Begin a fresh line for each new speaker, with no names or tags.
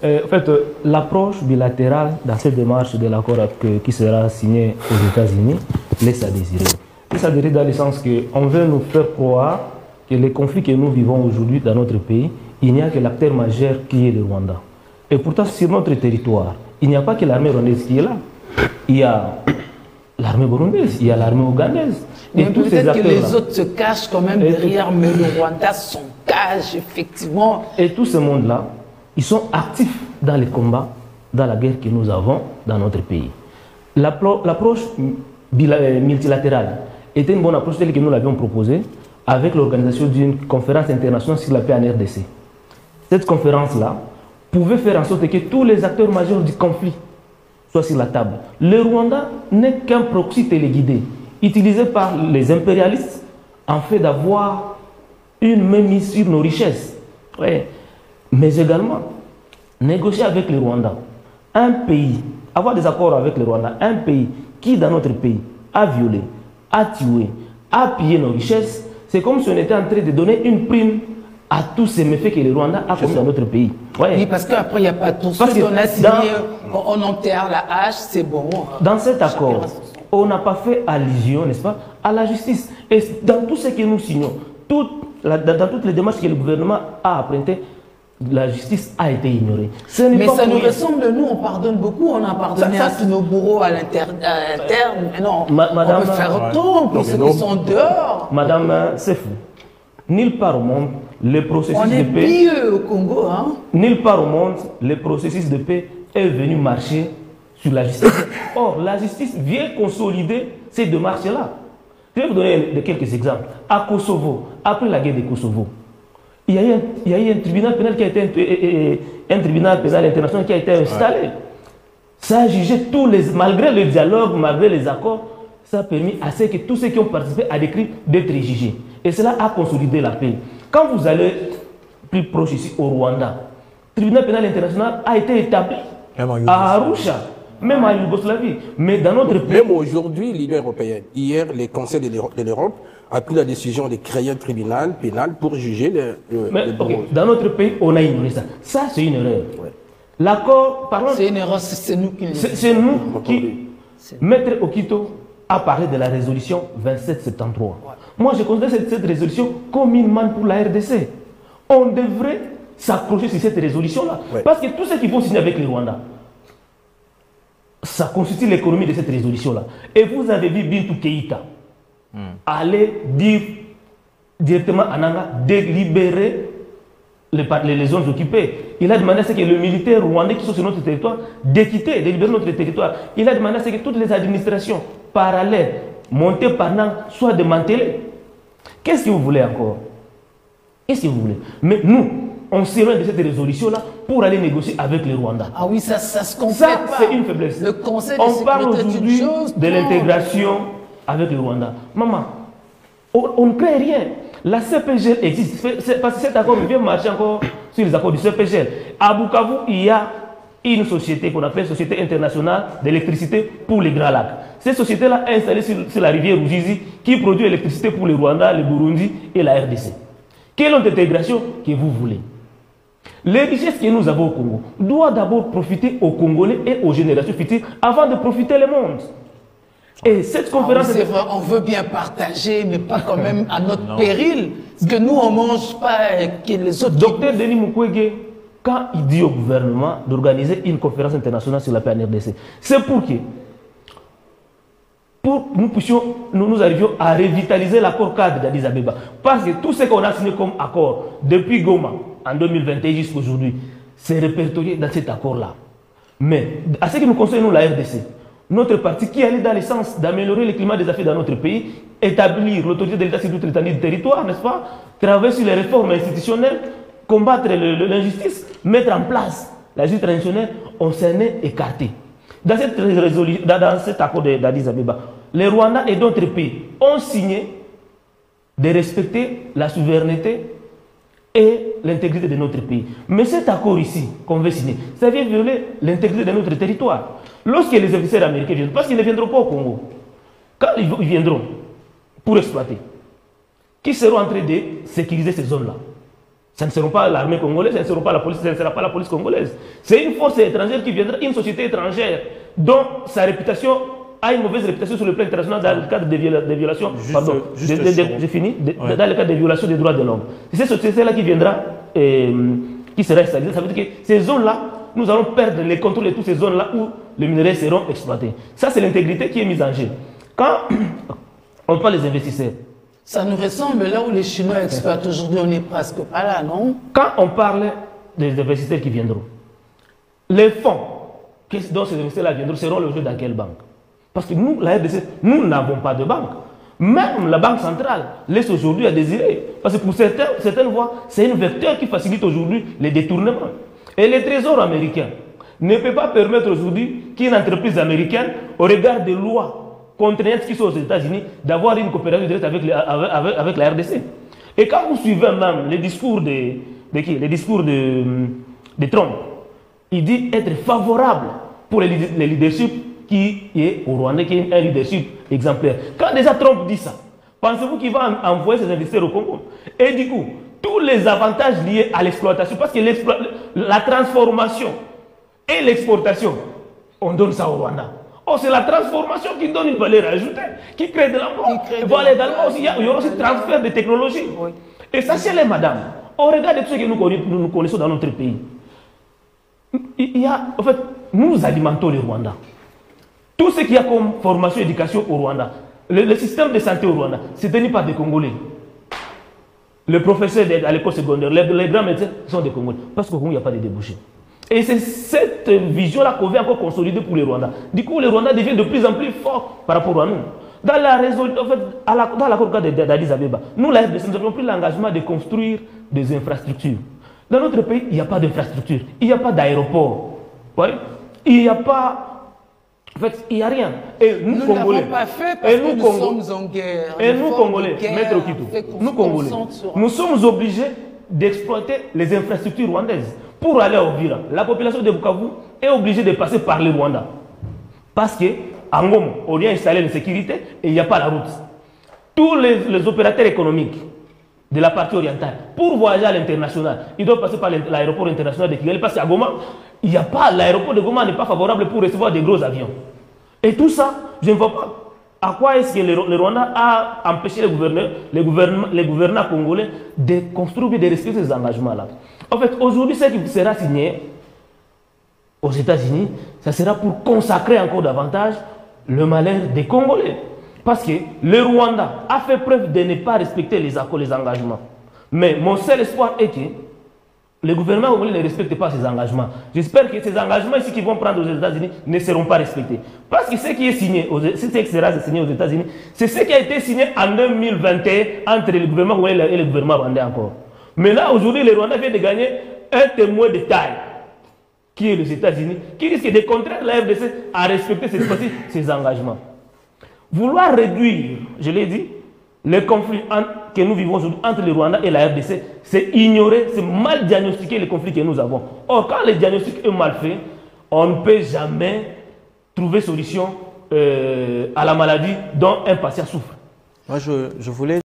En fait, l'approche bilatérale dans cette démarche de l'accord qui sera signé aux États-Unis laisse à désirer. Laisse à désirer dans le sens qu'on veut nous faire croire que les conflits que nous vivons aujourd'hui dans notre pays, il n'y a que l'acteur majeur qui est le Rwanda. Et pourtant, sur notre territoire, il n'y a pas que l'armée rwandaise qui est là. Il y a l'armée burundaise, il y a l'armée ougandaise.
Mais peut-être que les autres se cachent quand même derrière, mais le Rwanda s'en cache, effectivement.
Et tout ce monde-là, ils sont actifs dans les combats, dans la guerre que nous avons dans notre pays. L'approche multilatérale était une bonne approche telle que nous l'avions proposée avec l'organisation d'une conférence internationale sur la paix en RDC. Cette conférence-là pouvait faire en sorte que tous les acteurs majeurs du conflit soient sur la table. Le Rwanda n'est qu'un proxy téléguidé, utilisé par les impérialistes en fait d'avoir une mainmise sur nos richesses. Ouais. Mais également, négocier avec le Rwanda, un pays, avoir des accords avec le Rwanda, un pays qui dans notre pays a violé, a tué, a pillé nos richesses, c'est comme si on était en train de donner une prime à tous ces méfaits que le Rwanda a commis dans notre pays. Ouais.
Oui, parce qu'après, il n'y a pas tout ça. On a signé, on enterre la hache, c'est bon.
Dans cet accord, on n'a pas fait allusion, n'est-ce pas, à la justice. Et dans tout ce que nous signons, dans toutes les démarches que le gouvernement a empruntées, la justice a été ignorée.
Mais ça nous ressemble, nous, on pardonne beaucoup, on a pardonné à tous nos bourreaux à l'interne, mais non,
Madame,
on peut faire tout pour ceux qui sont dehors.
Madame, c'est fou. Nulle part au monde, le processus
on est
de paix...
pieux au Congo, hein?
Nulle part au monde, le processus de paix est venu marcher sur la justice. Or, la justice vient consolider ces démarches-là. Je vais vous donner quelques exemples. À Kosovo, après la guerre de Kosovo, il y a eu un tribunal pénal qui a été un tribunal pénal international qui a été installé. Ouais. Ça a jugé tous les, malgré le dialogue, malgré les accords, ça a permis à ce que tous ceux qui ont participé à des crimes d'être jugés. Et cela a consolidé la paix. Quand vous allez plus proche ici au Rwanda, le tribunal pénal international a été établi à Arusha, même en Yougoslavie. Mais dans notre pays...
Même aujourd'hui, l'Union européenne, hier, le Conseil de l'Europe a pris la décision de créer un tribunal pénal pour juger
dans notre pays, on a ignoré ça. Ça, c'est une erreur. Ouais. L'accord, par exemple...
C'est une erreur, c'est nous qui...
C'est nous qui... Maître Okito a parlé de la résolution 2773. Ouais. Moi, je considère cette résolution comme une manne pour la RDC. On devrait s'accrocher sur cette résolution-là. Ouais. Parce que tous ceux qui vont signer avec le Rwanda, ça constitue l'économie de cette résolution-là. Et vous avez vu Bintou Keïta aller dire directement à Nanga de libérer les zones occupées. Il a demandé à ce que le militaire rwandais qui sont sur notre territoire de quitter, de libérer notre territoire. Il a demandé à ce que toutes les administrations parallèles montées par Nanga soient démantelées. Qu'est-ce que vous voulez encore? Qu'est-ce que vous voulez? Mais nous, on s'éloigne de cette résolution-là pour aller négocier avec le Rwanda.
Ah oui, ça se complète pas.
Ça, c'est une faiblesse.
Le Conseil
on parle aujourd'hui de l'intégration avec le Rwanda. Maman, on ne crée rien. La CPGL existe. Parce que cet accord vient marcher encore sur les accords du CPGL. À Bukavu, il y a une société qu'on appelle Société internationale d'électricité pour les Grands Lacs. Cette société-là est installée sur la rivière Ruzizi qui produit l'électricité pour le Rwanda, le Burundi et la RDC. Quelle intégration que vous voulez? Les richesses que nous avons au Congo doivent d'abord profiter aux Congolais et aux générations futures avant de profiter le monde. Et cette conférence...
c'est vrai, on veut bien partager, mais pas quand même à notre péril. Parce que nous, on ne mange pas que les autres...
Docteur Denis Mukwege, quand il dit au gouvernement d'organiser une conférence internationale sur la paix en RDC, c'est pour que nous arrivions à revitaliser l'accord cadre d'Addis Abeba. Parce que tout ce qu'on a signé comme accord depuis Goma en 2021 jusqu'à aujourd'hui, c'est répertorié dans cet accord-là. Mais à ce qui nous concerne, nous, la RDC, notre parti qui allait dans le sens d'améliorer le climat des affaires dans notre pays, établir l'autorité de l'État sur toute l'étendue du territoire, n'est-ce pas? Travailler sur les réformes institutionnelles, combattre l'injustice, mettre en place la justice traditionnelle, on s'en est écarté. Dans cet accord d'Addis Abeba, les Rwandais et d'autres pays ont signé de respecter la souveraineté et l'intégrité de notre pays. Mais cet accord ici, qu'on veut signer, ça vient violer l'intégrité de notre territoire. Lorsque les officiers américains viennent, parce qu'ils ne viendront pas au Congo, quand ils viendront pour exploiter, qui seront en train de sécuriser ces zones-là? Ça ne sera pas l'armée congolaise, ça ne sera pas la police, ça ne sera pas la police congolaise. C'est une force étrangère qui viendra, une société étrangère dont sa réputation a une mauvaise réputation sur le plan international dans le cadre des violations, j'ai fini, dans le cadre des violations des droits de l'homme. C'est cette société-là qui viendra, qui sera installée. Ça veut dire que ces zones-là, nous allons perdre les contrôles de toutes ces zones-là où les minerais seront exploités. Ça, c'est l'intégrité qui est mise en jeu. Quand on parle des investisseurs,
ça nous ressemble là où les Chinois exploitent aujourd'hui, on n'est presque pas là, non?
Quand on parle des investisseurs qui viendront, les fonds dont ces investisseurs-là viendront seront logés dans quelle banque? Parce que nous, la RDC, nous n'avons pas de banque. Même la Banque centrale laisse aujourd'hui à désirer. Parce que pour certaines voies, c'est un vecteur qui facilite aujourd'hui les détournements. Et le Trésor américain ne peut pas permettre aujourd'hui qu'une entreprise américaine, au regard des lois contraignantes qui sont aux États-Unis, d'avoir une coopération directe avec la RDC. Et quand vous suivez même les discours de Trump, il dit être favorable pour le leadership qui est au Rwanda, qui est un leadership exemplaire. Quand déjà Trump dit ça, pensez-vous qu'il va envoyer ses investisseurs au Congo? Et du coup, tous les avantages liés à l'exploitation, parce que la transformation et l'exportation, on donne ça au Rwanda. Oh, c'est la transformation qui donne une valeur ajoutée, qui crée de l'emploi. Voilà, également aussi, il y aura aussi le transfert de technologies. Oui. Et sachez-les, madame, au regard de tout ce que nous connaissons dans notre pays, en fait, nous alimentons le Rwanda. Tout ce qu'il y a comme formation et éducation au Rwanda, le système de santé au Rwanda, c'est tenu par des Congolais. Les professeurs à l'école secondaire, les grands médecins sont des Congolais. Parce qu'au Congo, il n'y a pas de débouchés. Et c'est cette vision-là qu'on veut encore consolider pour les Rwandais. Du coup, les Rwandais deviennent de plus en plus forts par rapport à nous. Dans la résolution, en fait, dans l'accord d'Addis Abeba, nous, la RDC, nous avons pris l'engagement de construire des infrastructures. Dans notre pays, il n'y a pas d'infrastructure, il n'y a pas d'aéroport. Ouais? Il n'y a pas... En fait, il n'y a rien. Et nous, Congolais,
pas fait parce que nous sommes en guerre.
Et nous, Congolais, Maître Okito, nous, Congolais, nous sommes obligés d'exploiter les infrastructures rwandaises. Pour aller au Vira, la population de Bukavu est obligée de passer par le Rwanda. Parce qu'à Ngoma, on y a installé une sécurité et il n'y a pas la route. Tous les opérateurs économiques de la partie orientale, pour voyager à l'international, ils doivent passer par l'aéroport international de Kigali. Parce qu'à Goma, il n'y a pas, l'aéroport de Goma n'est pas favorable pour recevoir des gros avions. Et tout ça, je ne vois pas à quoi est-ce que le Rwanda a empêché les gouvernants congolais de construire, de respecter ces engagements-là. En fait, aujourd'hui, ce qui sera signé aux États-Unis, ça sera pour consacrer encore davantage le malheur des Congolais. Parce que le Rwanda a fait preuve de ne pas respecter les accords, les engagements. Mais mon seul espoir est que le gouvernement congolais ne respecte pas ses engagements. J'espère que ces engagements ici qui vont prendre aux États-Unis ne seront pas respectés. Parce que ce qui est signé, ce qui sera signé aux États-Unis, c'est ce qui a été signé en 2021 entre le gouvernement congolais et le gouvernement rwandais encore. Mais là, aujourd'hui, le Rwanda vient de gagner un témoin de taille, qui est les États-Unis, qui risque de contraindre la RDC à respecter ses engagements. Vouloir réduire, je l'ai dit, le conflit que nous vivons aujourd'hui entre le Rwanda et la RDC, c'est ignorer, c'est mal diagnostiquer les conflits que nous avons. Or, quand le diagnostic est mal fait, on ne peut jamais trouver solution à la maladie dont un patient souffre.
Moi, je voulais